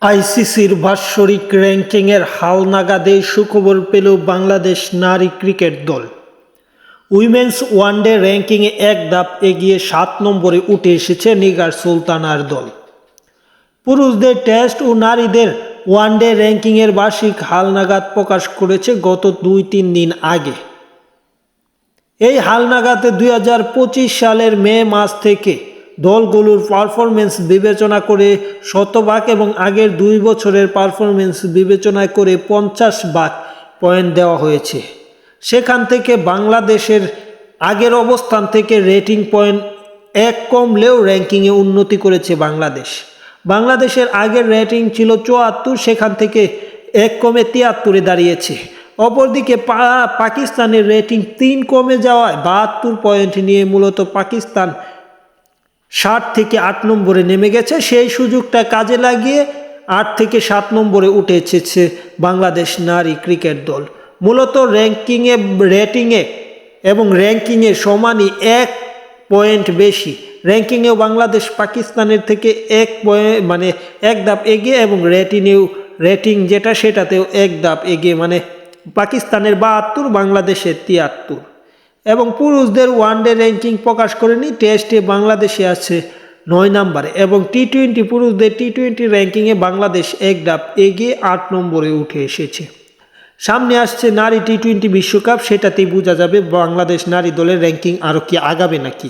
আইসিসির বাৎসরিক র্যাঙ্কিংয়ের হালনাগাদে সুখবর পেল বাংলাদেশ নারী ক্রিকেট দল। উইমেন্স ওয়ানডে র্যাঙ্কিংয়ে এক ধাপ এগিয়ে 7 নম্বরে উঠে এসেছে নিগার সুলতানার দল। পুরুষদের টেস্ট ও নারীদের ওয়ানডে র্যাঙ্কিংয়ের বার্ষিক হালনাগাদ প্রকাশ করেছে গত 2-3 দিন আগে। এই হালনাগাদে 2025 সালের মে মাস থেকে দলগুলোর পারফরমেন্স বিবেচনা করে 100 এবং আগের 2 বছরের পারফরমেন্স বিবেচনা করে 50 পয়েন্ট দেওয়া হয়েছে। সেখান থেকে বাংলাদেশের আগের অবস্থান থেকে রেটিং পয়েন্ট 1 কমলেও র্যাঙ্কিংয়ে উন্নতি করেছে বাংলাদেশের আগের রেটিং ছিল 74, সেখান থেকে 1 কমে 73-এ দাঁড়িয়েছে। অপরদিকে পাকিস্তানের রেটিং 3 কমে যাওয়ায় 72 পয়েন্ট নিয়ে মূলত পাকিস্তান 60 থেকে 8 নম্বরে নেমে গেছে। সেই সুযোগটা কাজে লাগিয়ে 8 থেকে 7 নম্বরে উঠে এসেছে বাংলাদেশ নারী ক্রিকেট দল। মূলত র্যাঙ্কিংয়ে সমানই 1 পয়েন্ট বেশি। র্যাঙ্কিংয়েও বাংলাদেশ পাকিস্তানের থেকে 1 ধাপ এগিয়ে এবং রেটিং যেটা সেটাতেও 1 ধাপ এগিয়ে, পাকিস্তানের 72, বাংলাদেশের 73। এবং পুরুষদের ওয়ানডে র্যাঙ্কিং প্রকাশ করেনি। টেস্টে বাংলাদেশে আছে 9 নম্বরে এবং পুরুষদের টি-20 র্যাঙ্কিংয়ে বাংলাদেশ 1 ধাপ এগিয়ে 8 নম্বরে উঠে এসেছে। সামনে আসছে নারী টি-20 বিশ্বকাপ, সেটাতেই বোঝা যাবে বাংলাদেশ নারী দলের র্যাঙ্কিং আরও কি আগাবে নাকি।